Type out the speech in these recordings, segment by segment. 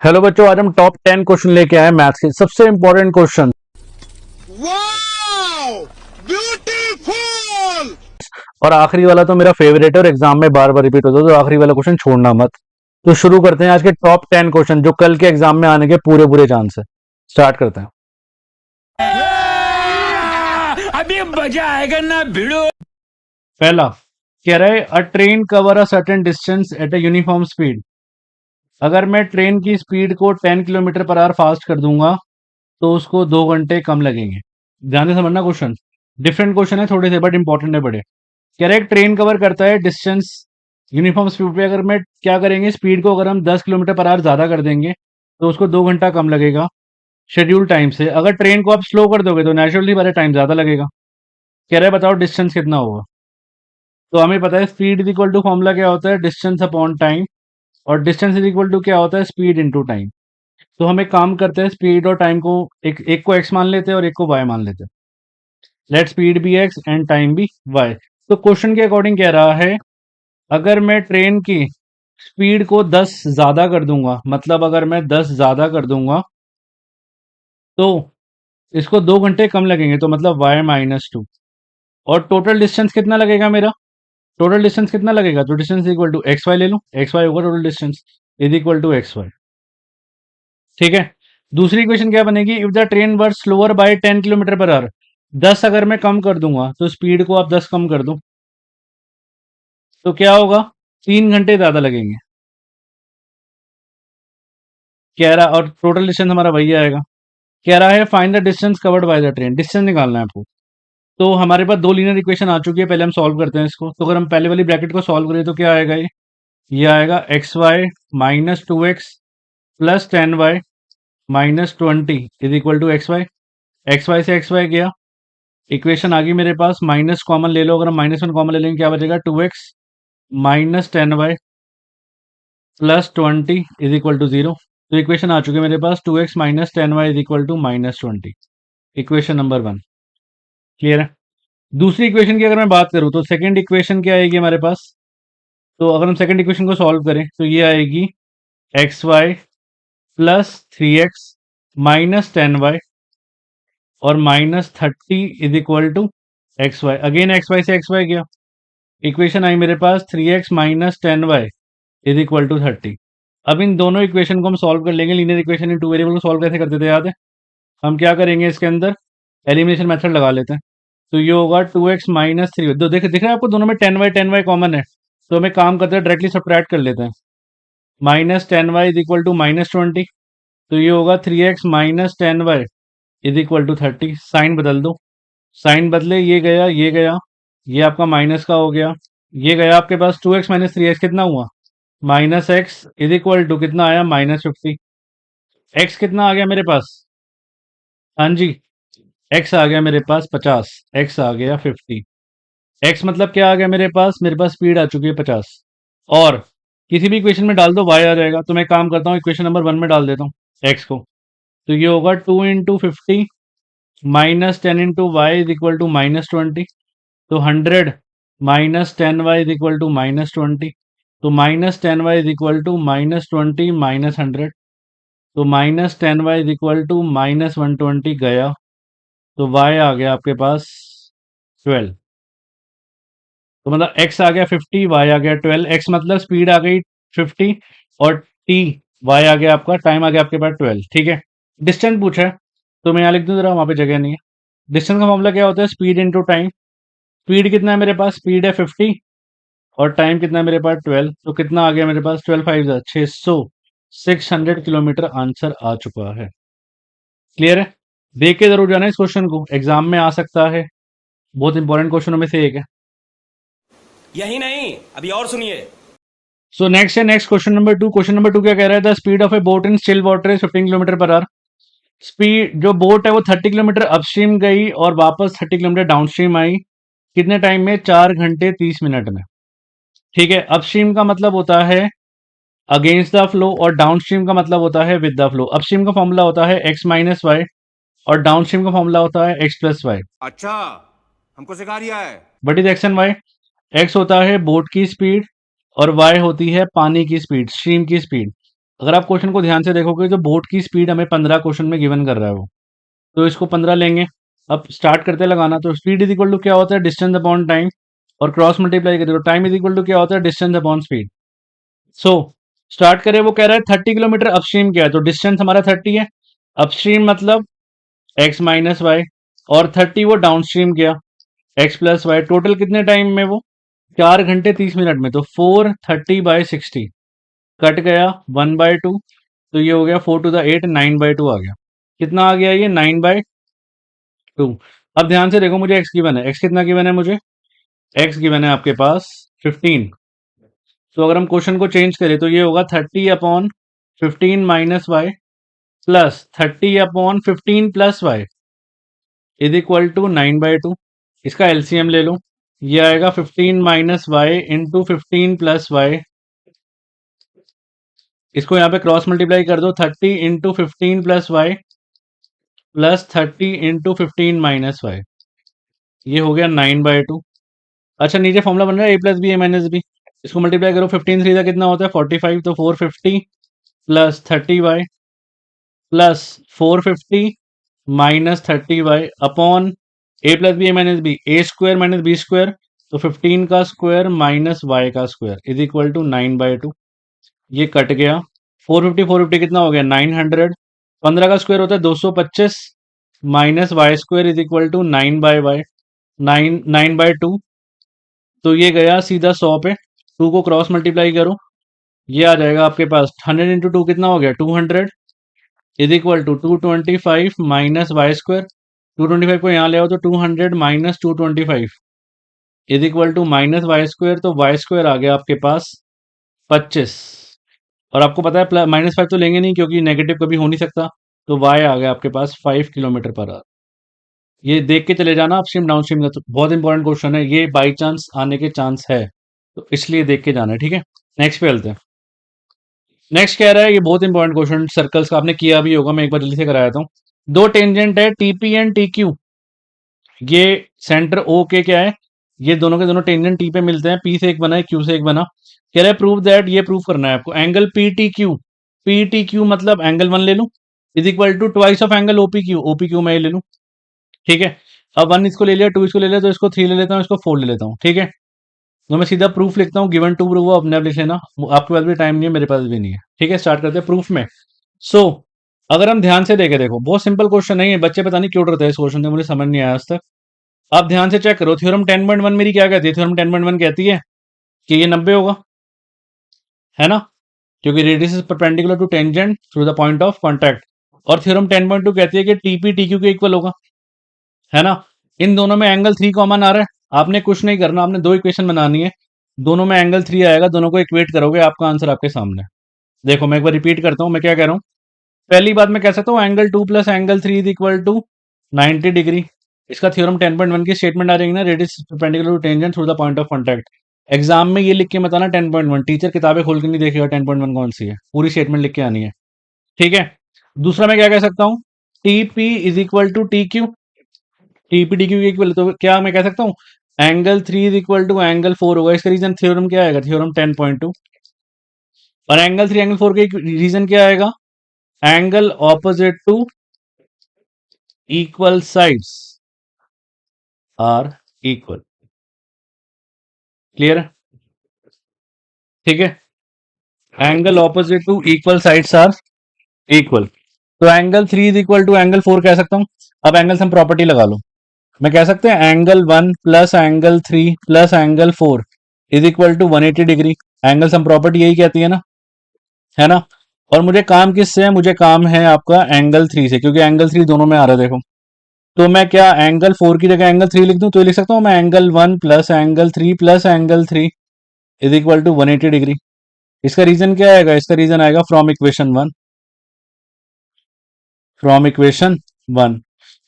Hello बच्चों, आज हम टॉप 10 क्वेश्चन लेके आए मैथ्स के सबसे इंपॉर्टेंट क्वेश्चन। ब्यूटीफुल। और आखिरी वाला तो मेरा फेवरेट है और एग्जाम में बार बार रिपीट होता है, तो आखिरी वाला क्वेश्चन छोड़ना मत। तो शुरू करते हैं आज के टॉप 10 क्वेश्चन जो कल के एग्जाम में आने के पूरे पूरे चांस है। स्टार्ट करते हैं। अभी मजा आएगा ना भिड़ो। पहला कह रहा है अ train cover a certain distance at a uniform speed. अगर मैं ट्रेन की स्पीड को 10 किलोमीटर पर आवर फास्ट कर दूंगा तो उसको 2 घंटे कम लगेंगे। ध्यान से समझना क्वेश्चन, डिफरेंट क्वेश्चन है थोड़े से बट इंपॉर्टेंट है बड़े। कह रहे एक ट्रेन कवर करता है डिस्टेंस यूनिफॉर्म स्पीड पे। अगर मैं क्या करेंगे, स्पीड को अगर हम 10 किलोमीटर पर आवर ज़्यादा कर देंगे तो उसको 2 घंटा कम लगेगा शेड्यूल टाइम से। अगर ट्रेन को आप स्लो कर दोगे तो नेचुरली बारे टाइम ज़्यादा लगेगा। कह रहे बताओ डिस्टेंस कितना होगा। तो हमें पता है speed is equal to formula क्या होता है, डिस्टेंस अपॉन टाइम। और डिस्टेंस इज इक्वल टू क्या होता है, स्पीड इंटू टाइम। तो हम एक काम करते हैं, स्पीड और टाइम को एक को एक्स मान लेते हैं और एक को वाई मान लेते हैं। Let speed be x and time be y. तो क्वेश्चन के अकॉर्डिंग कह रहा है अगर मैं ट्रेन की स्पीड को 10 ज़्यादा कर दूंगा, मतलब अगर मैं 10 ज़्यादा कर दूंगा तो इसको 2 घंटे कम लगेंगे, तो मतलब y-2। और टोटल डिस्टेंस कितना लगेगा मेरा, टोटल डिस्टेंस कितना लगेगा, तो distance equal to x y ले लूँ, एक्स वाई होगा total distance is equal to x y. ठीक है। दूसरी इक्वेशन क्या बनेगी, if the train were slower by 10 kilometre per hour. 10 अगर मैं कम कर दूंगा तो स्पीड को आप 10 कम कर दो तो क्या होगा, 3 घंटे ज़्यादा लगेंगे। कह रहा और टोटल डिस्टेंस हमारा वही आएगा। कह रहा है find the distance covered by the train, distance निकालना है आपको। तो हमारे पास दो लीनियर इक्वेशन आ चुकी है, पहले हम सॉल्व करते हैं इसको। तो अगर हम पहले वाली ब्रैकेट को सॉल्व करें तो क्या आएगा, ये आएगा x y minus 2x plus 10y minus 20 is equal to x y से एक्स वाई गया, इक्वेशन आ गई मेरे पास। माइनस कॉमन ले लो, अगर हम -1 कॉमन ले लेंगे क्या बचेगा, 2x minus 10y plus 20 is equal to 0। तो इक्वेशन आ चुकी है मेरे पास, 2x minus 10y is equal to -20। Equation number 1 clear है। दूसरी इक्वेशन की अगर मैं बात करूं तो सेकंड इक्वेशन क्या आएगी हमारे पास। तो अगर हम सेकंड इक्वेशन को सॉल्व करें तो ये आएगी x Y plus 3x minus 10y और -30 is equal to x y. Again x y से एक्स वाई गया, इक्वेशन आई मेरे पास 3x minus 10y is equal to 30। अब इन दोनों इक्वेशन को हम सॉल्व कर लेंगे। Linear equation in two variable को सॉल्व कैसे करते थे याद है, हम क्या करेंगे इसके अंदर एलिमिनेशन मेथड लगा लेते हैं। तो ये होगा 2x माइनस 3, दो दिख रहा है आपको दोनों में 10y कॉमन है, तो हमें काम करते हैं डायरेक्टली सब्ट्रैक्ट कर लेते हैं। Minus 10y is equal to -20, तो ये होगा 3x minus 10y is equal to 30। Sign बदल दो, साइन बदले, ये गया ये गया, ये आपका माइनस का हो गया, ये गया आपके पास 2x माइनस 3x कितना हुआ, minus x is equal to कितना आया, -50। एक्स कितना आ गया मेरे पास, हाँ जी, एक्स आ गया मेरे पास 50, एक्स आ गया 50। एक्स मतलब क्या आ गया मेरे पास स्पीड आ चुकी है 50। और किसी भी इक्वेशन में डाल दो वाई आ जाएगा, तो मैं काम करता हूँ इक्वेशन नंबर 1 में डाल देता हूँ एक्स को। तो ये होगा 2 into 50 minus 10 into y is equal to -20। तो 100 minus 10y is equal to -20। तो minus 10y is equal to -20 minus 100। तो minus 10y is equal to -120 गया, तो y आ गया आपके पास 12। तो मतलब x आ गया 50, y आ गया 12। x मतलब स्पीड आ गई 50 और t y आ गया आपका, टाइम आ गया आपके पास 12। ठीक है। डिस्टेंस पूछा है तो मैं यहाँ लिख दूँ, जरा वहाँ पे जगह नहीं है। डिस्टेंस का मामला क्या होता है, स्पीड इंटू टाइम। स्पीड कितना है मेरे पास, स्पीड है 50 और टाइम कितना है मेरे पास 12। तो कितना आ गया मेरे पास, 12 5 600, 600 किलोमीटर आंसर आ चुका है। क्लियर है। देख के जरूर जाना इस क्वेश्चन को, एग्जाम में आ सकता है, बहुत इंपॉर्टेंट क्वेश्चनों में से एक है। यही नहीं, अभी और सुनिए। सो नेक्स्ट है, next question number 2। Question number 2 क्या कह रहा है, the speed of A boat in still water is 15 kilometre per our. Speed जो बोट है वो 30 किलोमीटर अपस्ट्रीम गई और वापस 30 किलोमीटर डाउनस्ट्रीम आई, कितने टाइम में, 4 घंटे 30 मिनट में। ठीक है। अपस्ट्रीम का मतलब होता है अगेंस्ट द फ्लो और डाउनस्ट्रीम का मतलब होता है विद द फ्लो। अपस्ट्रीम का फॉर्मूला होता है x माइनस वाई और डाउनस्ट्रीम का फॉर्मूला होता है x प्लस वाई। अच्छा, हमको सिखा रिया है। But is x and y. x होता है बोट की स्पीड और y होती है पानी की स्पीड, स्ट्रीम की स्पीड। अगर आप क्वेश्चन को ध्यान से देखोगे तो बोट की स्पीड हमें 15 क्वेश्चन में गिवन कर रहा है वो, तो इसको 15 लेंगे। अब स्टार्ट करते लगाना, तो स्पीड इज इक्वल टू क्या होता है, डिस्टेंस अपॉन टाइम, और क्रॉस मल्टीप्लाई करें तो टाइम इज इक्वल टू क्या होता है, distance upon speed. So start करें, वो कह रहा है 30 किलोमीटर अपस्ट्रीम क्या है, तो डिस्टेंस हमारा 30 है, अपस्ट्रीम मतलब एक्स माइनस वाई, और 30 वो डाउनस्ट्रीम गया, एक्स प्लस वाई। टोटल कितने टाइम में, वो 4 घंटे 30 मिनट में, तो 430/60 कट गया 1/2, तो ये हो गया 4 to the 8, 9/2 आ गया। कितना आ गया ये, 9/2। अब ध्यान से देखो, मुझे एक्स गिवन है, एक्स कितना गिवन है मुझे, एक्स गिवन है आपके पास 15। तो अगर हम क्वेश्चन को चेंज करें तो ये होगा 30/15 minus y plus 30/15 plus y is equal to 9/2। इसका एलसीएम ले लो, ये आएगा 15 minus y into 15 plus y. इसको यहाँ पे क्रॉस मल्टीप्लाई कर दो, 30 into 15 plus y plus 30 into 15 minus y, ये हो गया 9/2। अच्छा, नीचे फॉर्मूला बन रहा है a plus b a minus b, इसको मल्टीप्लाई करो, 15 3 का कितना होता है 45, तो 450 plus 30y plus 450 minus 30y upon a plus b a minus b, a square minus b square, तो 15 का स्क्वायर माइनस वाई का स्क्वायर इज इक्वल टू 9/2। ये कट गया, 450 कितना हो गया 900, 15 का स्क्वायर होता है 225 minus y square is equal to 9/y, 9/2। तो ये गया सीधा 100 पे, 2 को क्रॉस मल्टीप्लाई करो, ये आ जाएगा आपके पास 100 इंटू 2 कितना हो गया 200 is equal to 225 minus y square, 225 को यहाँ ले आओ तो 200 minus 225 is equal to minus y square, तो वाई स्क्वायर आ गया आपके पास 25। और आपको पता है -5 तो लेंगे नहीं क्योंकि नेगेटिव कभी हो नहीं सकता, तो वाई आ गया आपके पास 5 किलोमीटर पर आवर। ये देख के चले जाना अपस्ट्रीम डाउनस्ट्रीम का, तो बहुत इंपॉर्टेंट क्वेश्चन है ये, बाई चांस आने के चांस है, तो इसलिए देख के जाना है, ठीक है। नेक्स्ट पे चलते हैं। नेक्स्ट कह रहा है, ये बहुत इंपॉर्टेंट क्वेश्चन, सर्कल्स का आपने किया भी होगा, मैं एक बार जल्दी से कराया था। दो टेंजेंट है टीपी एंड टी क्यू, ये सेंटर ओ के क्या है, ये दोनों के दोनों टेंजेंट टी पे मिलते हैं, पी से एक बना है क्यू से एक बना। कह रहा है प्रूव दैट, ये प्रूव करना है आपको, एंगल पी टी क्यू मतलब एंगल 1 ले लूं is equal to twice of angle O P Q मैं ये ले लूं, ठीक है। अब 1 इसको ले लिया, 2 इसको ले लिया, तो इसको 3 ले लेता हूँ, इसको 4 ले लेता हूँ, ठीक है। तो मैं सीधा प्रूफ लिखता हूँ, गिवन टू प्रूफ, वो अपने आप लिख लेना, आपके पास भी टाइम नहीं है, मेरे पास भी नहीं है, ठीक है। स्टार्ट करते हैं प्रूफ में। सो अगर हम ध्यान से देखें, देखो बहुत सिंपल क्वेश्चन नहीं है, बच्चे पता नहीं क्यों डरते हैं इस क्वेश्चन से, मुझे समझ नहीं आया आज तक। आप ध्यान से चेक करो, थ्योरम 10.1 मेरी क्या कहती है, थ्योरम 10.1 कहती है कि ये 90 होगा, है ना, क्योंकि radius is perpendicular to tangent through the point of contact. और थ्योरम 10.2 कहती है कि टीपी टीक्यू के इक्वल होगा, है ना। इन दोनों में एंगल 3 कॉमन आ रहा है, आपने कुछ नहीं करना, आपने दो इक्वेशन बनानी है, दोनों में एंगल 3 आएगा, दोनों को इक्वेट करोगे, आपका आंसर आपके सामने। देखो मैं एक बार रिपीट करता हूं, मैं क्या कह रहा हूं। पहली बात मैं कह सकता हूं angle 2 plus angle 3 is equal to 90 degree, इसका थ्योरम 10.1 की स्टेटमेंट आ जाएगी ना, radius perpendicular to tangent through the point of contact. Exam में ये लिख के बताना 10.1, टीचर किताबें खोल के नहीं देखेगा 10.1 कौन सी है, पूरी स्टेटमेंट लिख के आनी है, ठीक है। दूसरा मैं क्या कह सकता हूं, T P is equal to T Q, T P T Q equal, तो क्या मैं कह सकता हूं angle 3 is equal to angle 4 होगा, इसका रीजन थ्योरम क्या आएगा, थ्योरम 10.2। और एंगल 3 एंगल 4 के रीजन क्या आएगा, angle opposite to equal sides are equal, clear है, ठीक है। Angle opposite to equal sides are equal, तो angle 3 is equal to angle 4 कह सकता हूं। अब एंगल हम प्रॉपर्टी लगा लो, मैं कह सकते हैं angle 1 plus angle 3 plus angle 4 is equal to 180 degree, angle sum property यही कहती है ना। और मुझे काम किससे है, मुझे काम है आपका एंगल 3 से, क्योंकि एंगल 3 दोनों में आ रहा है, देखो। तो मैं क्या एंगल 4 की जगह एंगल 3 लिख दूं, तो ये लिख सकता हूं मैं angle 1 plus angle 3 plus angle 3 is equal to 180 degree. इसका रीजन क्या आएगा, इसका रीजन आएगा फ्रॉम इक्वेशन 1, फ्रॉम इक्वेशन 1।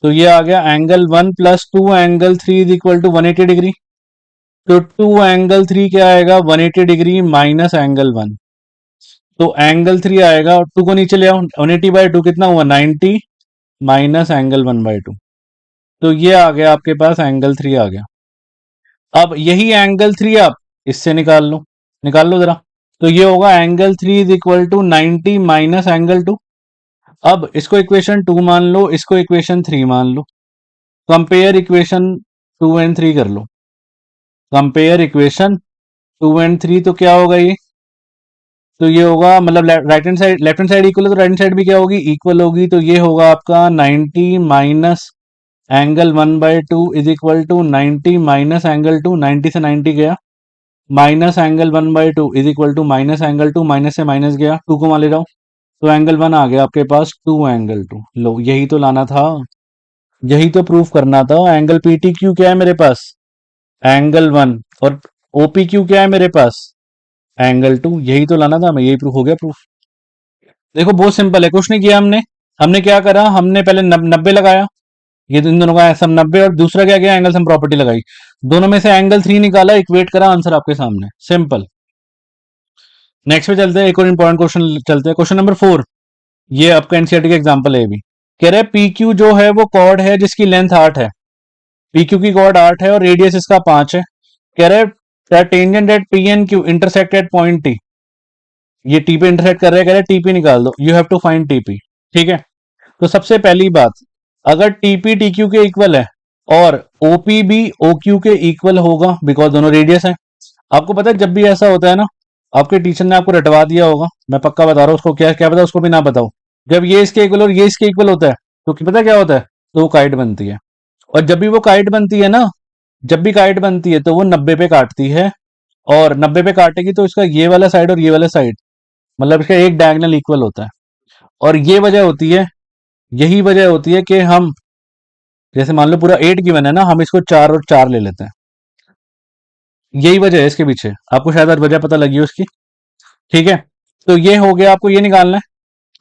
तो ये आ गया angle 1 plus 2 angle 3 is equal to 180 degree, तो 2 एंगल 3 क्या आएगा 180 डिग्री माइनस एंगल 1, तो एंगल 3 आएगा, 2 को नीचे ले आओ, 180/2 कितना हुआ 90 माइनस एंगल 1/2, तो ये आ गया आपके पास एंगल 3 आ गया। अब यही एंगल 3 आप इससे निकाल लो जरा, तो ये होगा angle 3 is equal to 90 minus angle 2। अब इसको इक्वेशन 2 मान लो, इसको इक्वेशन 3 मान लो। कंपेयर इक्वेशन 2 एंड 3 कर लो। कंपेयर इक्वेशन 2 एंड 3 तो क्या होगा ये? तो ये होगा मतलब right hand side, left hand side equal है तो राइट हैंड साइड भी क्या होगी? इक्वल होगी। तो ये होगा आपका 90 minus angle 1/2 is equal to 90 minus angle 2। 90 से 90 गया, minus angle 1/2 is equal to minus angle 2, minus से माइनस गया, 2 को मान ले रहा हूँ, तो एंगल 1 आ गया आपके पास 2 एंगल 2। लो यही तो लाना था, यही तो प्रूफ करना था। एंगल पीटी क्यू क्या है मेरे पास? एंगल 1। और ओपी क्यू क्या है मेरे पास? एंगल 2। यही तो लाना था, मैं यही प्रूफ हो गया प्रूफ। देखो बहुत सिंपल है, कुछ नहीं किया हमने। हमने क्या करा, हमने पहले 90 लगाया, ये तो इन दोनों का सम 90, और दूसरा क्या किया, एंगल सम प्रॉपर्टी लगाई, दोनों में से एंगल 3 निकाला, इक्वेट करा, आंसर आपके सामने, सिंपल। नेक्स्ट पे चलते हैं, एक और इंपॉर्टेंट क्वेश्चन चलते हैं, क्वेश्चन नंबर 4। ये आपका एनसीईआरटी का एग्जांपल है। भी कह रहे हैं पी क्यू जो है वो कॉर्ड है जिसकी लेंथ 8 है। पी क्यू की कॉर्ड 8 है और रेडियस इसका 5 है। कह रहे हैं tangent at P and Q intersect at point T. ये टी पे इंटरसेक्ट कर रहे हैं, कह रहे हैं टीपी निकाल दो, you have to find T P. ठीक है, तो सबसे पहली बात, अगर टीपी टी क्यू के इक्वल है और ओपी भी ओ क्यू के इक्वल होगा, बिकॉज दोनों रेडियस है। आपको पता है जब भी ऐसा होता है ना, आपके टीचर ने आपको रटवा दिया होगा, मैं पक्का बता रहा हूँ, उसको क्या क्या पता उसको भी ना बताओ। जब ये इसके इक्वल और ये इसके इक्वल होता है तो पता क्या होता है? तो वो काइट बनती है। और जब भी वो काइट बनती है ना, जब भी काइट बनती है तो वो 90 पे काटती है, और 90 पे काटेगी तो इसका ये वाला साइड और ये वाला साइड, मतलब इसका एक डायगोनल इक्वल होता है। और ये वजह होती है, यही वजह होती है कि हम, जैसे मान लो पूरा 8 गिवन है ना, हम इसको 4 और 4 ले लेते हैं। यही वजह है इसके पीछे, आपको शायद आज वजह पता लगी हो उसकी। ठीक है, तो ये हो गया, आपको ये निकालना है।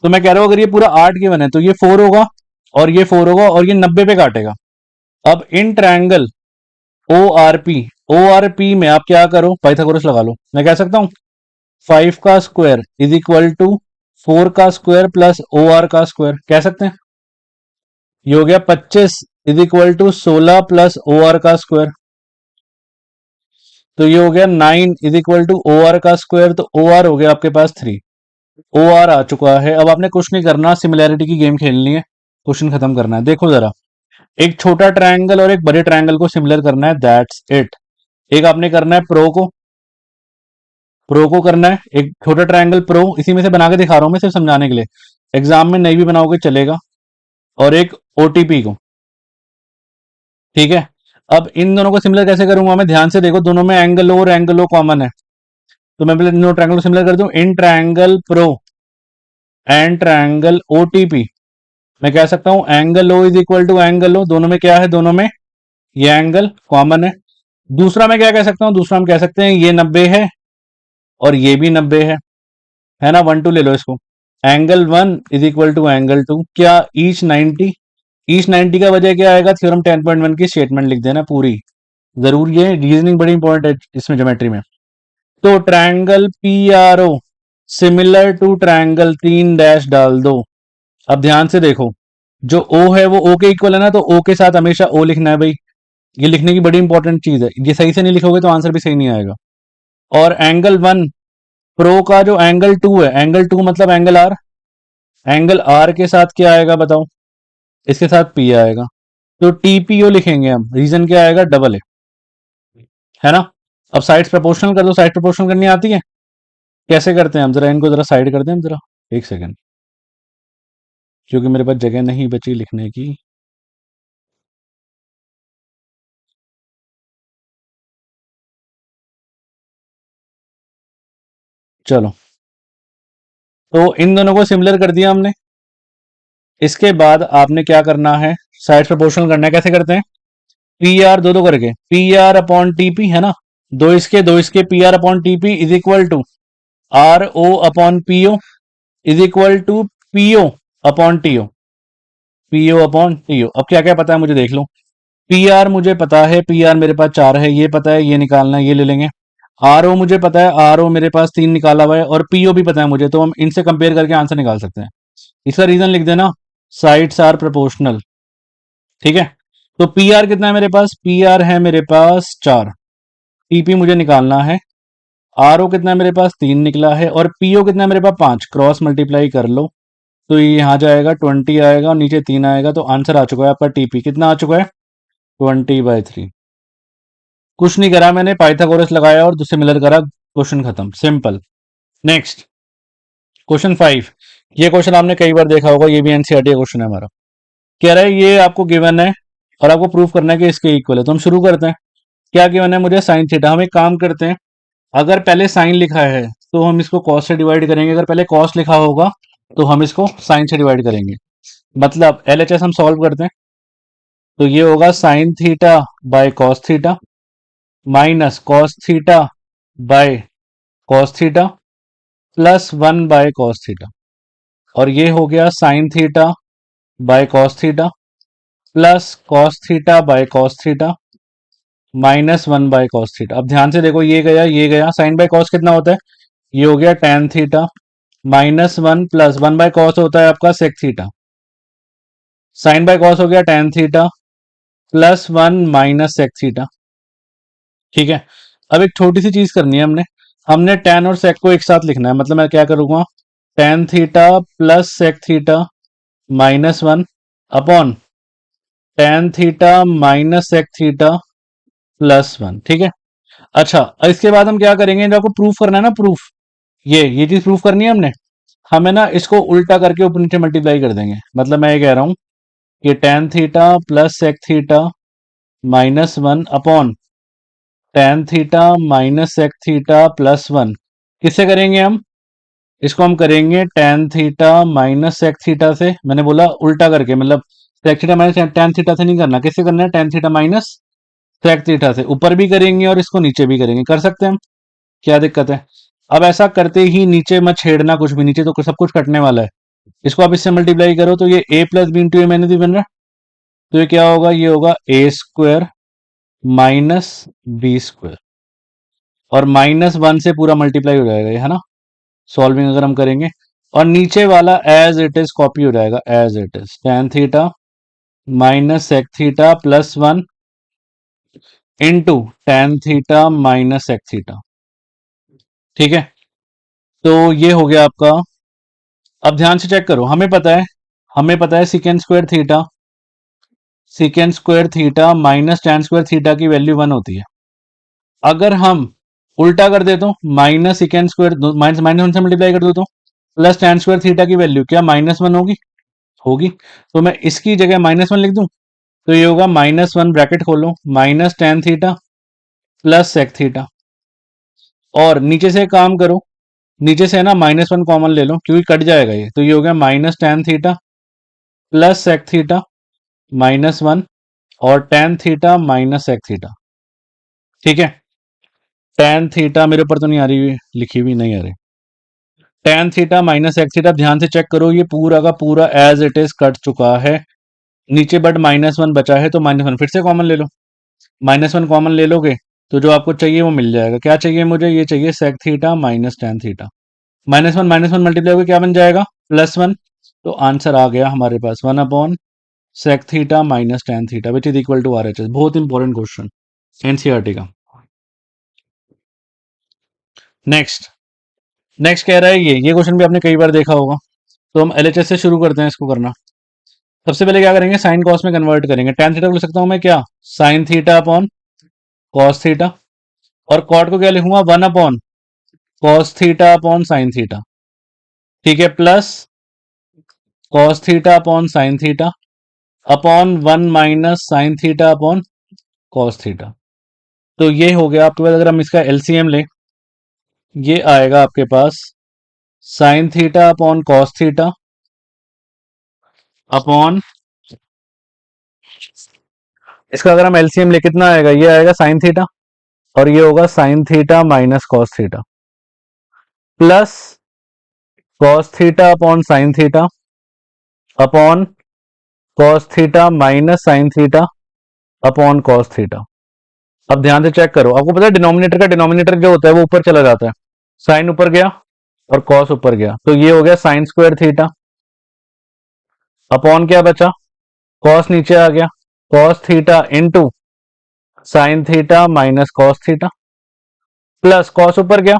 तो मैं कह रहा हूं अगर ये पूरा 8 गिवन है तो ये 4 होगा, और ये 4 होगा, और ये 90 पे काटेगा। अब इन ट्रायंगल ओ आर पी में आप क्या करो, पाइथागोरस लगा लो। मैं कह सकता हूं 5 का स्क्वायर इज इक्वल टू 4 का स्क्वायर प्लस ओ आर का स्क्वायर, कह सकते हैं। ये हो गया 25 is equal to 16 plus O R का स्क्वायर। तो ये हो गया 9 is equal to O R का स्क्वायर। तो ओ आर हो गया आपके पास 3। ओ आर आ चुका है। अब आपने कुछ नहीं करना, सिमिलैरिटी की गेम खेलनी है, क्वेश्चन खत्म करना है। देखो जरा, एक छोटा ट्रायंगल और एक बड़े ट्रायंगल को सिमिलर करना है, दैट्स इट। एक आपने करना है प्रो को करना है, एक छोटा ट्रायंगल प्रो, इसी में से बना के दिखा रहा हूं मैं सिर्फ समझाने के लिए, एग्जाम में नहीं भी बनाओगे चलेगा, और एक ओटीपी को। ठीक है, अब इन दोनों को सिमिलर कैसे करूंगा मैं, ध्यान से देखो, दोनों में एंगल ओ और एंगल ओ कॉमन है। तो मैं पहले इन दोनों ट्रायंगल को सिमिलर कर दूं, in triangle P R O and triangle O T P. मैं कह सकता हूं angle O is equal to angle O, दोनों में क्या है, दोनों में ये एंगल कॉमन है। दूसरा मैं क्या कह सकता हूं, दूसरा हम कह सकते हैं ये 90 है और ये भी 90 है ना, 1 2 ले लो इसको। Angle 1 is equal to angle 2, क्या ईच 90, ईच 90 का वजह क्या आएगा, थ्योरम 10.1 की स्टेटमेंट लिख देना पूरी, जरूर, ये रीजनिंग बड़ी इंपॉर्टेंट है इसमें, ज्योमेट्री में। तो triangle P R O similar to triangle 3 dash डाल दो। अब ध्यान से देखो, जो ओ है वो ओ के इक्वल है ना, तो ओ के साथ हमेशा ओ लिखना है भाई, ये लिखने की बड़ी इंपॉर्टेंट चीज है, ये सही से नहीं लिखोगे तो आंसर भी सही नहीं आएगा। और एंगल 1 प्रो का जो एंगल 2 है, एंगल 2 मतलब एंगल आर, एंगल आर के साथ क्या आएगा बताओ, इसके साथ पी आएगा, तो टीपीओ लिखेंगे हम, रीजन क्या आएगा, डबल है ना। अब साइड्स प्रोपोर्शनल कर दो, साइड प्रोपोर्शनल करनी आती है, कैसे करते हैं हम, जरा इनको जरा साइड कर दें हम, जरा एक सेकेंड, क्योंकि मेरे पास जगह नहीं बची लिखने की। चलो, तो इन दोनों को सिमिलर कर दिया हमने। इसके बाद आपने क्या करना है, साइड प्रोपोर्शनल करना है, कैसे करते हैं, पी आर दो दो करके, पी आर अपॉन टीपी है ना, दो इसके P R upon T P is equal to R O upon P O is equal to P O upon T O, P O upon T O. अब क्या क्या पता है मुझे देख लो, पी आर मुझे पता है, पी आर मेरे पास 4 है, ये पता है, ये निकालना है, ये ले लेंगे। आर ओ मुझे पता है, आर ओ मेरे पास 3 निकाला हुआ है, और पीओ भी पता है मुझे, तो हम इनसे कंपेयर करके आंसर निकाल सकते हैं। इसका रीजन लिख देना, साइड्स आर प्रोपोर्शनल। ठीक है, तो पी आर कितना है मेरे पास, पी आर है मेरे पास 4, टीपी मुझे निकालना है RO कितना है मेरे पास 3 निकला है और PO कितना है मेरे पास 5, क्रॉस मल्टीप्लाई कर लो तो ये यहाँ जाएगा 20 आएगा और नीचे 3 आएगा, तो आंसर आ चुका है आपका TP कितना आ चुका है 20/3। कुछ नहीं करा मैंने, पाइथागोरस लगाया और सिमिलर करा, क्वेश्चन खत्म, सिंपल। Next question 5। ये क्वेश्चन आपने कई बार देखा होगा, ये भी एनसीईआरटी का क्वेश्चन है हमारा। कह रहा है ये आपको गिवन है और आपको प्रूफ करना है कि इसके इक्वल है, तो हम शुरू करते हैं। क्या गिवन है मुझे, साइन थीटा। हम एक काम करते हैं, अगर पहले साइन लिखा है तो हम इसको कॉस से डिवाइड करेंगे, अगर पहले कॉस लिखा होगा तो हम इसको साइन से डिवाइड करेंगे। मतलब LHS हम सॉल्व करते हैं, तो ये होगा sine theta by cos theta minus cos theta by cos theta plus 1/cos theta, और ये हो गया sine theta by cos theta plus cos theta by cos theta minus 1/cos theta. अब ध्यान से देखो, ये गया, साइन बाय कॉस कितना होता है, ये हो गया tan theta minus 1 plus 1/cos होता है आपका sec theta, sine by cos हो गया tan theta plus 1 minus sec theta. ठीक है, अब एक छोटी सी चीज करनी है हमने tan और sec को एक साथ लिखना है। मतलब मैं क्या करूंगा, tan theta plus sec theta minus 1 upon tan theta minus sec theta plus 1। ठीक है, अच्छा इसके बाद हम क्या करेंगे, जो आपको प्रूफ करना है ना, प्रूफ, ये चीज प्रूफ करनी है हमें ना इसको उल्टा करके ऊपर नीचे मल्टीप्लाई कर देंगे। मतलब मैं ये कह रहा हूं कि tan theta plus sec theta minus 1 upon tan theta minus sec theta plus 1, किससे करेंगे हम, इसको हम करेंगे tan theta minus sec theta से। मैंने बोला उल्टा करके, मतलब sec theta minus tan theta से नहीं करना, किससे करना है, tan theta minus sec theta से। ऊपर भी करेंगे और इसको नीचे भी करेंगे, कर सकते हैं हम, क्या दिक्कत है। अब ऐसा करते ही नीचे मत छेड़ना कुछ भी, नीचे तो सब कुछ कटने वाला है। इसको आप इससे मल्टीप्लाई करो तो ये a plus b into a minus b बन रहा है, तो ये क्या होगा, ये होगा a square minus b square, और माइनस 1 से पूरा मल्टीप्लाई हो जाएगा ये, है ना। सॉल्विंग अगर हम करेंगे और नीचे वाला एज इट इज कॉपी हो जाएगा, as it is tan theta minus sec theta plus 1 into tan theta minus sec theta. ठीक है, तो ये हो गया आपका। अब ध्यान से चेक करो, हमें पता है secant square theta minus tan square theta की वैल्यू 1 होती है। अगर हम उल्टा कर दे तो minus secant square minus minus 1 से मल्टीप्लाई कर दो तो प्लस tan स्क्वायर थीटा की वैल्यू क्या माइनस 1 होगी। तो मैं इसकी जगह माइनस 1 लिख दूं, तो ये होगा माइनस 1 ब्रैकेट खोलो minus tan theta plus sec theta, और नीचे से काम करो, नीचे से है ना माइनस 1 कॉमन ले लो क्योंकि कट जाएगा ये, तो ये हो गया minus tan theta plus sec theta minus 1 और tan theta minus sec theta. ठीक है, tan थीटा मेरे ऊपर तो नहीं आ रही, लिखी हुई नहीं आ रही, tan theta minus sec theta. ध्यान से चेक करो, ये पूरा का पूरा एज इट इज कट चुका है नीचे, बट माइनस 1 बचा है, तो माइनस 1 फिर से कॉमन ले लो, माइनस 1 कॉमन ले लोगे तो जो आपको चाहिए वो मिल जाएगा। क्या चाहिए मुझे, ये चाहिए sec theta minus tan theta, minus one multiply होकर क्या बन जाएगा प्लस 1, तो आंसर आ गया हमारे पास 1 upon sec theta minus tan theta which is equal to RHS। बहुत इंपॉर्टेंट क्वेश्चन एनसीईआरटी का। नेक्स्ट कह रहा है ये क्वेश्चन भी आपने कई बार देखा होगा, तो हम LHS से शुरू करते हैं इसको करना। सबसे पहले क्या करेंगे, साइन कॉस में कन्वर्ट करेंगे। tan थीटा को लिख सकता हूं मैं क्या, sign theta upon cos theta, और कॉट को क्या लिखूंगा 1 upon cos theta upon sine theta. ठीक है, plus cos theta upon sine theta upon 1 minus sign theta upon cos theta. तो ये हो गया आपके पास, अगर हम इसका LCM लें, ये आएगा आपके पास sine theta upon cos theta upon, इसका अगर हम LCM ले कितना आएगा, ये आएगा साइन थीटा और ये होगा sign theta minus cos theta plus cos theta upon sine theta upon cos theta minus sign theta upon cos theta. अब ध्यान से चेक करो, आपको पता है डिनोमिनेटर का डिनोमिनेटर जो होता है वो ऊपर चला जाता है, साइन ऊपर गया और कॉस ऊपर गया, तो ये हो गया साइन स्क्वायर थीटा अपॉन क्या बचा, कॉस नीचे आ गया, cos theta into sine theta minus cos theta plus cos ऊपर गया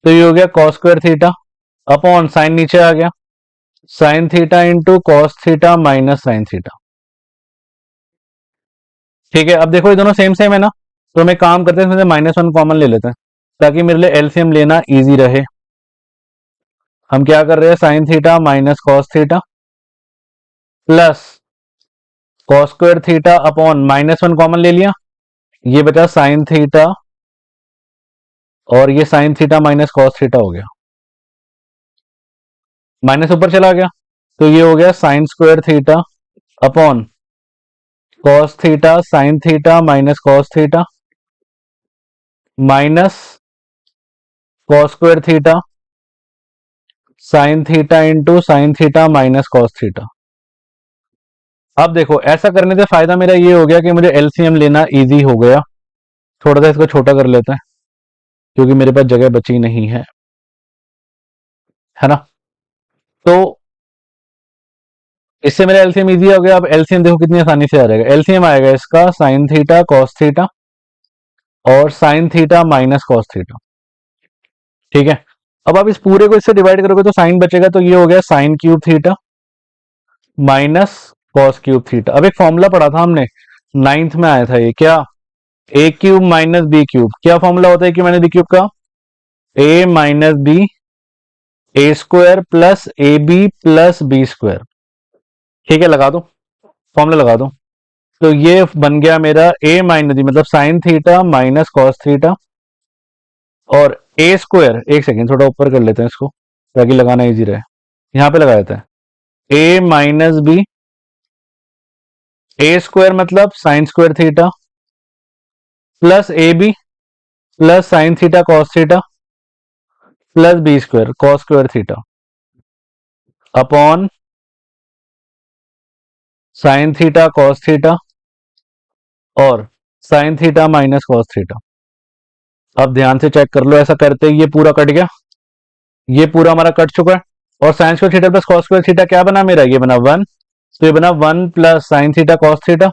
तो ये हो गया cos square theta upon sign नीचे आ गया sine theta into cos theta minus sine theta. ठीक है, अब देखो ये दोनों सेम सेम है ना, तो हम एक काम करते हैं इसमें से -1 कॉमन ले लेते हैं ताकि मेरे लिए एलसीएम लेना इजी रहे। हम क्या कर रहे हैं, sign theta minus cos theta plus cos square theta upon -1 common ले लिया, ये बचा साइन थीटा और ये sign theta minus cos theta हो गया, माइनस ऊपर चला गया तो ये हो गया sign square theta upon cos theta sine theta minus cos theta minus cos square theta sine theta into sine theta minus cos theta. अब देखो ऐसा करने से फायदा मेरा ये हो गया कि मुझे एलसीएम लेना इजी हो गया। थोड़ा सा इसको छोटा कर लेते हैं क्योंकि मेरे पास जगह बची नहीं है ना। तो इससे मेरा एलसीएम इजी हो गया। अब एलसीएम देखो कितनी आसानी से आ जाएगा, एलसीएम आएगा इसका साइन थीटा कॉस थीटा और sine theta minus cos theta. ठीक है, अब आप इस पूरे को इससे डिवाइड करोगे तो साइन बचेगा, तो ये हो गया sine cube theta minus cos cube theta. अब एक फॉर्मूला पढ़ा था हमने, 9th में आया था ये, क्या, a cube minus b cube. क्या फॉर्मूला होता है a cube minus b cube का, a minus b a square plus a b plus b square. ठीक है, लगा दो, फॉर्मूला लगा दो, तो ये बन गया मेरा ए माइनस बी मतलब sign theta minus cos theta और ए स्क्वायर, एक सेकेंड थोड़ा ऊपर कर लेते हैं इसको ताकि लगाना इजी रहे, यहां पे लगा देते हैं a minus b a square मतलब sine square theta plus a b plus sine theta cos theta plus b square cos square theta upon sine theta cos theta और sine theta minus cos theta. अब ध्यान से check कर लो, ऐसा करते ही ये पूरा कट गया, ये पूरा हमारा कट चुका है और sign square theta plus cos square theta क्या बना मेरा, ये बना 1, तो ये बना 1 plus sine theta cos theta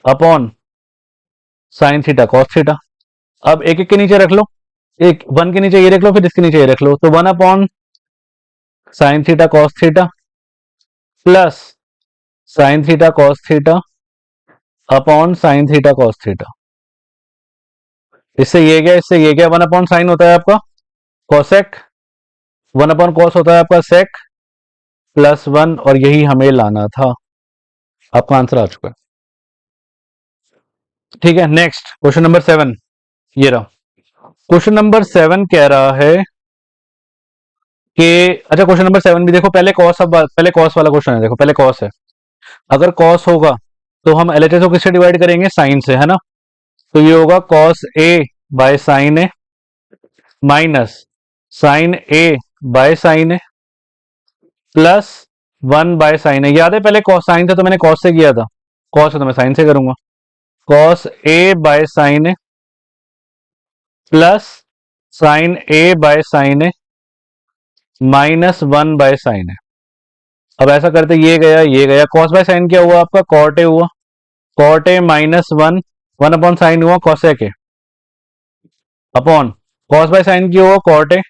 upon sine theta cos theta. अब एक एक के नीचे रख लो, एक 1 के नीचे ये रख लो फिर इसके नीचे ये रख लो, तो 1 upon sine theta cos theta plus sine theta cos theta upon sine theta cos theta. इससे ये गया, इससे ये गया, 1 अपॉन साइन होता है आपका कॉसेक, 1 अपॉन कॉस होता है आपका सेक प्लस 1 और यही हमें लाना था। आपका आंसर आ चुका है। ठीक है, नेक्स्ट क्वेश्चन नंबर 7, ये रहा क्वेश्चन नंबर 7 कह रहा है कि, अच्छा क्वेश्चन नंबर 7 भी देखो, पहले कॉस, अब पहले कॉस वाला क्वेश्चन है, देखो पहले कॉस है, अगर कॉस होगा तो हम एलएचएस को किससे डिवाइड करेंगे, साइन से, है ना, तो ये होगा cos a by sine a minus sine a by sine a plus 1 by sine a. याद है पहले कॉस साइन था तो मैंने कॉस से किया था, कॉस है तो मैं साइन से करूंगा, cos a by sine a plus sine a by sine a minus 1 by sine a. अब ऐसा करते ये गया, कॉस बाय साइन क्या हुआ आपका, कॉट ए हुआ, कॉट ए माइनस 1, 1 अपॉन साइन हुआ cosec a upon cos by sine क्या हुआ, कॉट ए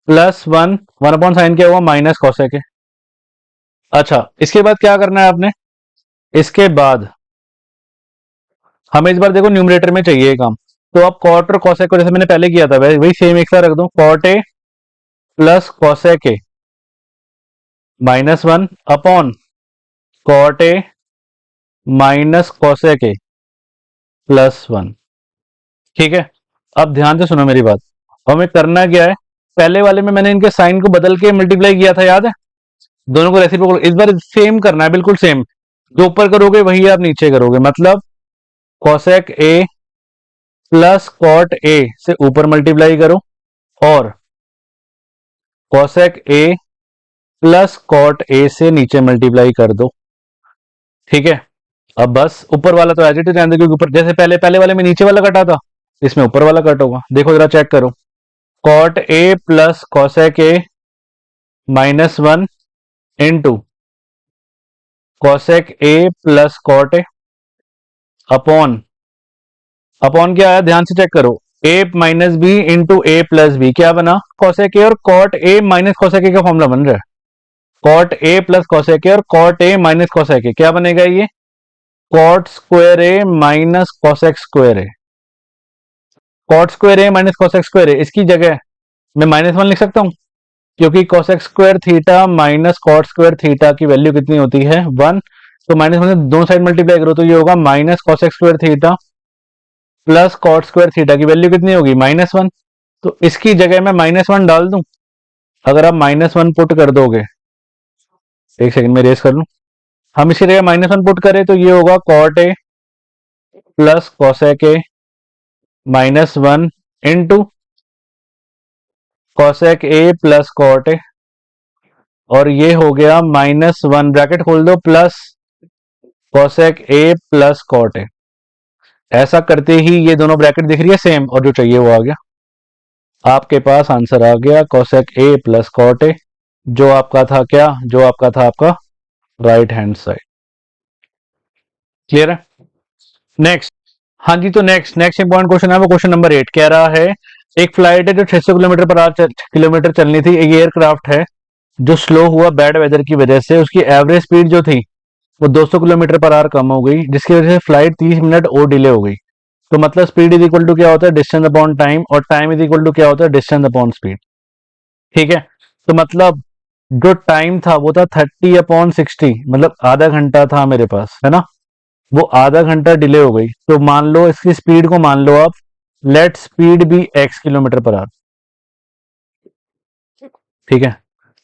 प्लस 1, 1 अपॉन साइन क्या हुआ, माइनस कॉसेक ए। अच्छा इसके बाद क्या करना है आपने, इसके बाद हमें इस बार देखो न्यूमरेटर में चाहिए काम, तो आप कॉट और कॉसेक को जैसे मैंने पहले किया था वही सेम एक साथ रख दो, कॉट ए प्लस कॉसेक ए माइनस 1 अपॉन कॉट ए माइनस कॉसेक ए प्लस 1। ठीक है, अब ध्यान से सुनो मेरी बात, हमें करना क्या है, पहले वाले में मैंने इनके साइन को बदल के मल्टीप्लाई किया था, याद है, दोनों को रेसिप्रोकल, इस बार सेम करना है, बिल्कुल सेम, जो ऊपर करोगे वही आप नीचे करोगे, मतलब cosec A plus cot A से ऊपर मल्टीप्लाई करो और cosec A plus cot A से नीचे मल्टीप्लाई कर दो। ठीक है, अब बस ऊपर वाला तो एज इट इज रहने दो, क्योंकि ऊपर जैसे पहले वाले में नीचे वाला कटा था, इसमें ऊपर वाला कट होगा। देखो जरा चेक करो, cot A plus cosec A minus 1 into cosec A plus cot a upon, upon क्या आया ध्यान से चेक करो, a minus b into a plus b, क्या बना कॉसेक ए और cot A minus cosec a का फॉर्मूला बन रहा है। Cot A plus cosec a और cot A minus cosec a, क्या बनेगा ये cot square a minus cosec square a. Cot square a minus cosec square A, इसकी जगह मैं -1 लिख सकता हूं, क्योंकि cosec square theta minus cot square theta की वैल्यू कितनी होती है 1। तो -1 से दोनों साइड मल्टीप्लाई करो तो ये होगा minus cosec square theta plus cot square theta की वैल्यू कितनी होगी -1। तो इसकी जगह मैं -1 डाल दूं। अगर आप -1 पुट कर दोगे, एक सेकंड में रेस कर लूं, हम इसी जगह -1 पुट करें तो ये होगा cot A plus cosec A -1 into cosec A plus cot A, और ये हो गया -1 ब्रैकेट खोल दो plus cosec A plus cot A. ऐसा करते ही ये दोनों ब्रैकेट दिख रही है सेम, और जो चाहिए वो आ गया। आपके पास आंसर आ गया cosec A plus cot A, जो आपका था क्या, जो आपका था आपका राइट हैंड साइड। क्लियर है। नेक्स्ट, हाँ जी, तो नेक्स्ट इंपॉर्टेंट क्वेश्चन है वो क्वेश्चन नंबर 8 कह रहा है एक फ्लाइट है जो 600 किलोमीटर चलनी थी, एक एयरक्राफ्ट है जो स्लो हुआ बैड वेदर की वजह से, उसकी एवरेज स्पीड जो थी वो 200 किलोमीटर पर आवर कम हो गई, जिसकी वजह से फ्लाइट 30 मिनट और डिले हो गई। तो मतलब स्पीड इज इक्वल टू क्या होता है डिस्टेंस अपॉन टाइम, और टाइम इज इक्वल टू क्या होता है डिस्टेंस अपॉन स्पीड। ठीक है, तो मतलब जो टाइम था वो था 30/60, मतलब आधा घंटा था मेरे पास, है ना, वो आधा घंटा डिले हो गई। तो मान लो इसकी स्पीड को मान लो आप, let speed be x kilometre per hour, ठीक है,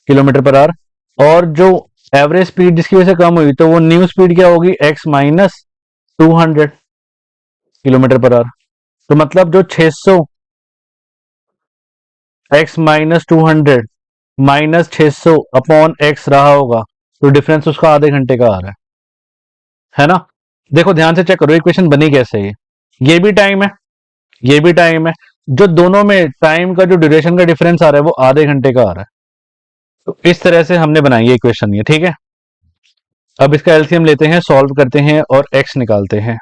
किलोमीटर पर आवर, और जो एवरेज स्पीड जिसकी वजह से कम हुई तो वो न्यू स्पीड क्या होगी x minus 200 kilometre per our. तो मतलब जो 600 x minus 200 minus 600 upon x रहा होगा, तो डिफरेंस उसका आधे घंटे का आ रहा है ना। देखो ध्यान से चेक करो इक्वेशन बनी कैसे है, ये भी टाइम है, ये भी टाइम है, जो दोनों में टाइम का जो ड्यूरेशन का डिफरेंस आ रहा है वो आधे घंटे का आ रहा है। तो इस तरह से हमने बनाई है इक्वेशन ये, ठीक है। अब इसका एलसीएम लेते हैं, सॉल्व करते हैं और x निकालते हैं,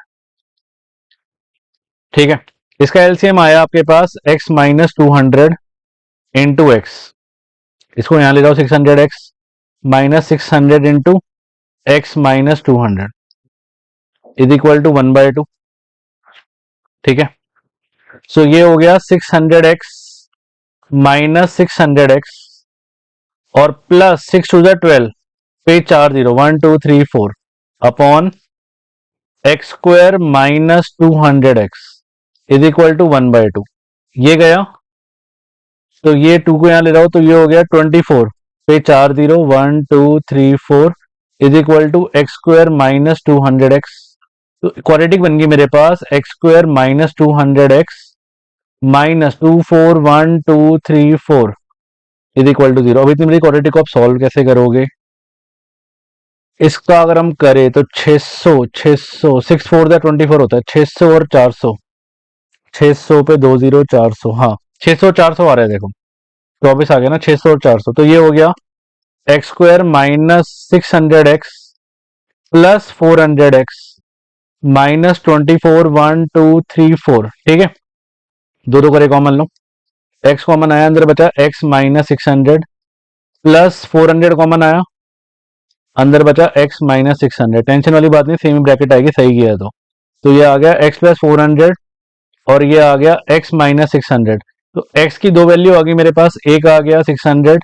ठीक है। इसका एलसीएम आया आपके पास x माइनस 200 इंटू एक्स, इसको यहां ले जाओ 600x minus 600 into x minus 200 is equal to 1/2, ठीक है। सो ये हो गया 600x माइनस 600x और प्लस 6 टू 12 पे 4 0 1 2 3 4 upon x square minus 200x is equal to 1/2। ये गया तो ये 2 को यहां ले रहा हो तो ये हो गया 24 पे 4 0 1 2 3 4 is equal to x square minus 200x। तो क्वाड्रेटिक बन गई मेरे पास x square minus 200x minus 2 4 1 2 3 4 is equal to 0। अभी तुम मेरी क्वाड्रेटिक को आप सॉल्व कैसे करोगे, इसका अगर हम करें तो 600 6 4 24 होता है, 600 और 400, 600 पे 2 0 400, हाँ 600 400 आ रहा है, देखो तो वापिस आ गया ना 600 और 400। तो ये हो गया x square minus 600x plus 400x minus 24 1 2 3 4, ठीक है। दो करे कॉमन लो, x कॉमन आया, अंदर बचा x माइनस 600 प्लस 400 कॉमन आया, अंदर बचा x माइनस 600। टेंशन वाली बात नहीं, सेम ब्रैकेट आएगी, सही किया तो ये आ गया x प्लस 400 और ये आ गया x माइनस 600। तो x की दो वैल्यू आ गई मेरे पास, एक आ गया 600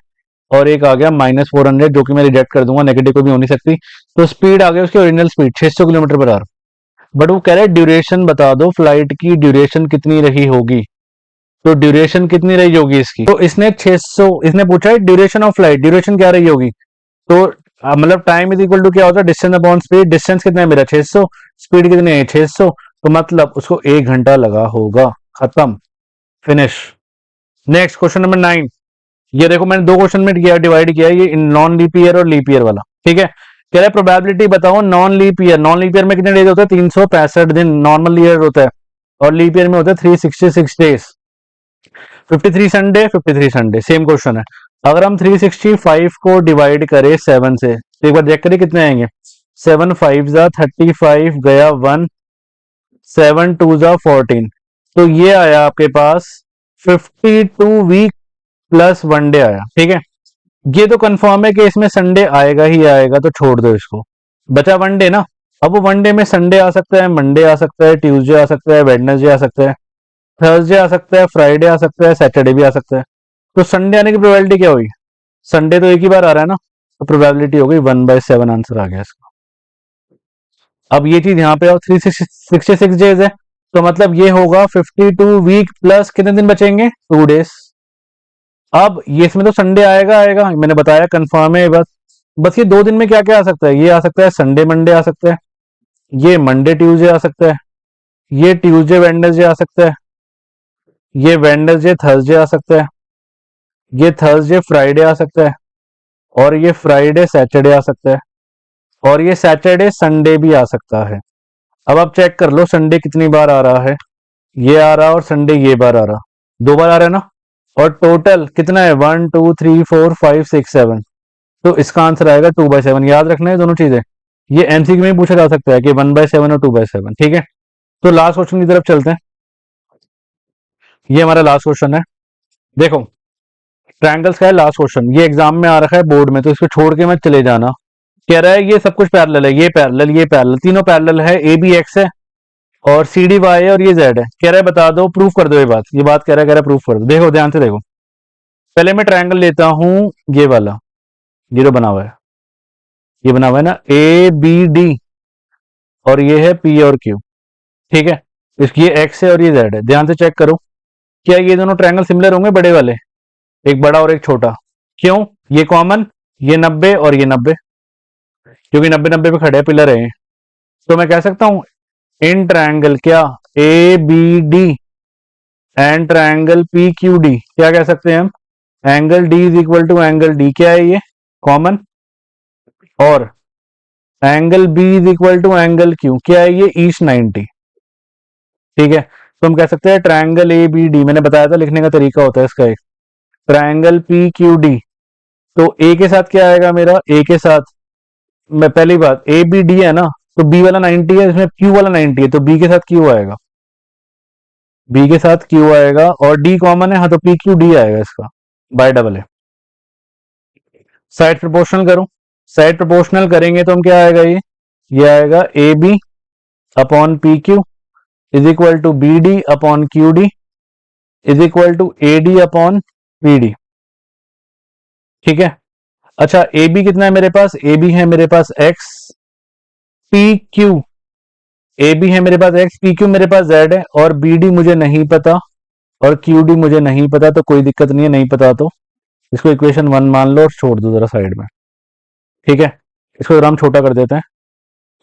और एक आ गया माइनस 400, जो कि मैं रिजेक्ट कर दूंगा, नेगेटिव को भी हो नहीं सकती। तो स्पीड आ गई उसकी original speed 600 kilometre per our, but वो कह रहे हैं ड्यूरेशन बता दो, फ्लाइट की ड्यूरेशन कितनी रही होगी। तो ड्यूरेशन कितनी रही होगी इसकी, तो इसने 600, इसने पूछा है ड्यूरेशन ऑफ फ्लाइट, ड्यूरेशन क्या रही होगी। तो मतलब टाइम इज इक्वल टू क्या होता है डिस्टेंस अपॉन स्पीड, डिस्टेंस कितना है मेरा 600, स्पीड कितनी है 600, तो मतलब उसको 1 घंटा लगा होगा, खत्म, फिनिश। नेक्स्ट क्वेश्चन नंबर 9, ये देखो मैंने दो क्वेश्चन में किया, डिवाइड किया, ये नॉन लीप ईयर और लीप ईयर वाला, ठीक है। कह रहा है प्रोबेबिलिटी बताओ non leap year, non leap year में कितने डेज होते हैं 365 दिन, नॉर्मल ईयर होता है, और लीप ईयर में होता है 366 days, 53 Sunday 53 Sunday, same question है। अगर हम 365 को डिवाइड करें 7 से, तो एक बार चेक करें कितने आएंगे, 7 5 35 गया 1, 7 2 14, तो ये आया आपके पास 52 वीक प्लस 1 डे आया। ठीक है, ये तो कंफर्म है कि इसमें संडे आएगा ही आएगा, तो छोड़ दो इसको, बचा 1 डे ना। अब वो 1 डे में संडे आ सकता है, मंडे आ सकता है, ट्यूसडे आ सकता है, वेडनेसडे आ सकता है, थर्सडे आ सकता है, फ्राइडे आ सकता है, सैटरडे भी आ सकता है। तो संडे आने की प्रोबेबिलिटी क्या हुई? संडे तो एक ही बार आ रहा है ना, तो प्रोबेबिलिटी हो गई 1/7 आंसर आ गया इसका। अब ये चीज यहाँ पे और 366 डेज है, तो मतलब ये होगा 52 वीक प्लस कितने दिन बचेंगे? 2 डेज। अब ये इसमें तो संडे आएगा आएगा, मैंने बताया कंफर्म है। बस ये 2 दिन में क्या क्या आ सकता है? ये आ सकता है संडे मंडे आ सकता है, ये मंडे ट्यूसडे आ सकता है, ये ट्यूसडे वेडनेसडे आ सकता है, ये वेडनेसडे थर्सडे आ सकता है, ये थर्सडे फ्राइडे आ सकता है, और ये फ्राइडे सैटरडे आ सकता है, और ये सैटरडे संडे भी आ सकता है। अब आप चेक कर लो संडे कितनी बार आ रहा है, ये आ रहा और संडे ये बार आ रहा, 2 बार आ रहा है ना। और टोटल कितना है? 1 2 3 4 5 6 7, तो इसका आंसर आएगा 2/7। याद रखना है दोनों चीजें, ये एमसीक्यू में पूछा जा सकता है कि 1/7 और 2/7। ठीक है, तो लास्ट क्वेश्चन की तरफ चलते हैं। ये हमारा लास्ट क्वेश्चन है। देखो ट्रायंगल्स का है लास्ट क्वेश्चन, ये एग्जाम में आ रखा है बोर्ड में, तो इसको छोड़ के मत चले जाना। कह रहा है ये सब कुछ पैरेलल है, ये पैरेलल, ये पैरेलल, तीनों पैरेलल है, ए बी एक्स है और सी डी वाई है और ये जेड है। कह रहा है बता दो, प्रूफ कर दो ये बात कह रहा है प्रूफ कर दो। देखो ध्यान से देखो, पहले मैं ट्रायंगल लेता हूं ये वाला, ये जो बना हुआ है, ये बना हुआ है ना ए बी डी, और ये है पी और क्यू। ठीक है, इसकी ये एक्स है और ये जेड है। ध्यान से चेक करो, क्या ये दोनों ट्रायंगल सिमिलर होंगे? बड़े वाले, एक बड़ा और एक छोटा। क्यों? ये कॉमन, ये 90 और ये 90, क्योंकि 90-90 पे खड़े पिलर है। तो मैं कह सकता हूं इन ट्रायंगल क्या A B D and triangle P Q D, क्या कह सकते हैं हम? Angle D is equal to angle D, क्या है ये? कॉमन। और angle B is equal to angle Q, क्या है ये? ईस्ट 90। ठीक है, तो हम कह सकते हैं ट्रायंगल ए बी डी, मैंने बताया था लिखने का तरीका होता है इसका एक, ट्रायंगल पी क्यू डी। तो ए के साथ क्या आएगा मेरा? ए के साथ मैं पहली बात, ए बी डी है ना, तो बी वाला 90 है, इसमें क्यू वाला 90 है, तो बी के साथ क्यू आएगा, बी के साथ क्यू आएगा, और डी कॉमन है, हाँ तो पी क्यू डी आएगा इसका बाय डबल है। साइड प्रोपोर्शनल करो, साइड प्रोपोर्शनल करेंगे तो हम क्या आएगा? ये आएगा A B upon P Q is equal to B D upon Q D is equal to A D upon P D. ठीक है, अच्छा ए बी कितना है मेरे पास? ए बी है मेरे पास x, p q, a b है मेरे पास एक्स, पी क्यू मेरे पास जेड है, और बी डी मुझे नहीं पता और क्यू डी मुझे नहीं पता, तो कोई दिक्कत नहीं है, नहीं पता तो इसको इक्वेशन 1 मान लो और छोड़ दो जरा साइड में। ठीक है, इसको जरा हम छोटा कर देते हैं।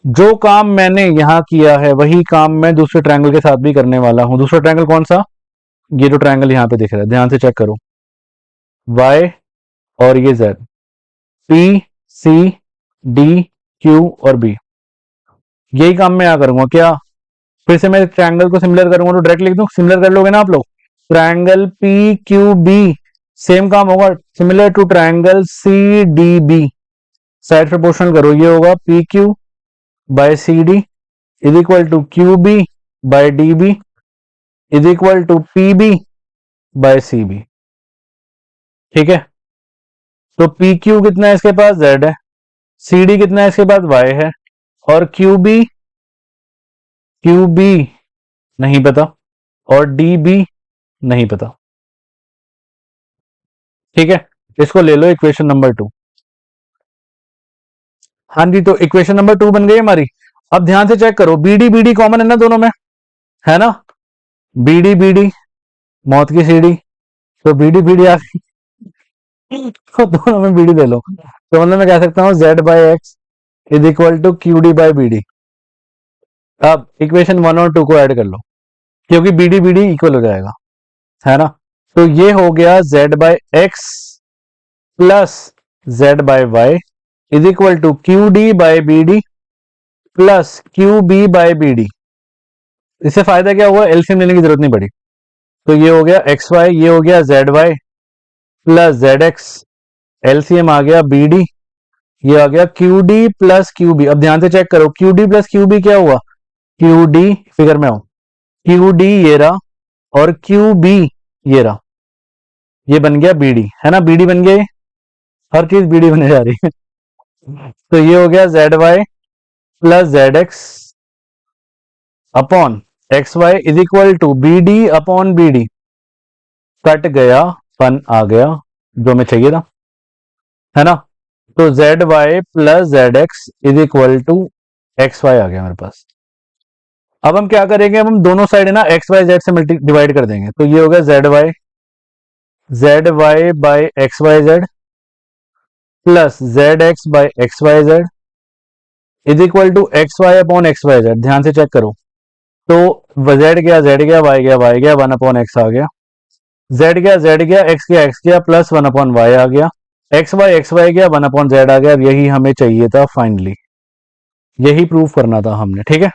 जो काम मैंने यहां किया है वही काम मैं दूसरे ट्रायंगल के साथ भी करने वाला हूं। दूसरा ट्रायंगल कौन सा? ये जो ट्रायंगल यहां पे दिख रहा है, ध्यान से चेक करो, वाई और ये z, P C D Q और बी, यही काम मैं यहां करूंगा। क्या फिर से मैं ट्रायंगल को सिमिलर करूंगा तो डायरेक्ट लिख दूं? सिमिलर कर लोगे ना आप लोग? Triangle P Q B same काम होगा, similar to triangle C D B. Side proportional करो, ये होगा P Q by C D is equal to Q B by D B is equal to P B by C B. ठीक है, तो P Q कितना है इसके पास? Z है, सी डी कितना है इसके पास? वाई है, और क्यू बी नहीं पता, और डी बी नहीं पता। ठीक है, इसको ले लो इक्वेशन नंबर 2। हाँ जी, तो इक्वेशन नंबर 2 बन गई हमारी। अब ध्यान से चेक करो, बी डी कॉमन है ना दोनों में, है ना? बी डी मौत की सीढ़ी, तो बी डी आ गई तो दोनों में बी डी ले लो, तो मतलब मैं कह सकता हूं z by x is equal to Q D by B D. अब इक्वेशन 1 और 2 को ऐड कर लो, क्योंकि बी डी इक्वल हो जाएगा, है ना? तो ये हो गया z by x plus z by y is equal to Q D by B D plus Q B by B D. इससे फायदा क्या हुआ? एलसीएम लेने की जरूरत नहीं पड़ी, तो ये हो गया एक्स वाई, ये हो गया z y plus z x, LCM आ गया बी डी, ये आ गया q d plus Q b. अब ध्यान से चेक करो, q d plus Q b क्या हुआ? क्यू डी, फिगर में हो, क्यू डी ये रहा और क्यू बी ये रहा, ये बन गया बी डी, है ना, बी डी बन गया, ये हर चीज बी डी बनने जा रही है। तो ये हो गया z y plus z x upon x y is equal to B D upon b d, cut गया, फन आ गया जो हमें चाहिए था, है ना। तो z y plus z x is equal to x y आ गया मेरे पास। अब हम क्या करेंगे, अब हम दोनों साइड है ना एक्स वाई जेड से डिवाइड कर देंगे, तो ये हो गया z y by x y z plus z x by x y z is equal to x y upon x y z. ध्यान से चेक करो, तो जेड गया वाई गया 1 अपॉन एक्स आ गया, जेड गया एक्स गया प्लस 1 अपॉन वाई आ गया, एक्स वाई गया 1 अपॉन जेड आ गया। यही हमें चाहिए था फाइनली, यही प्रूव करना था हमने, ठीक है।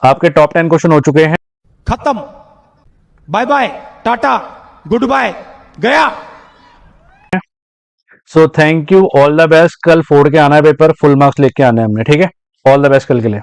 आपके टॉप 10 क्वेश्चन हो चुके हैं। खत्म, bye bye, tata, goodbye, गया। So thank you, all the best. कल फोड़ के आना है पेपर, फुल मार्क्स लेके आना है हमने, ठीक है। ऑल द बेस्ट कल के लिए।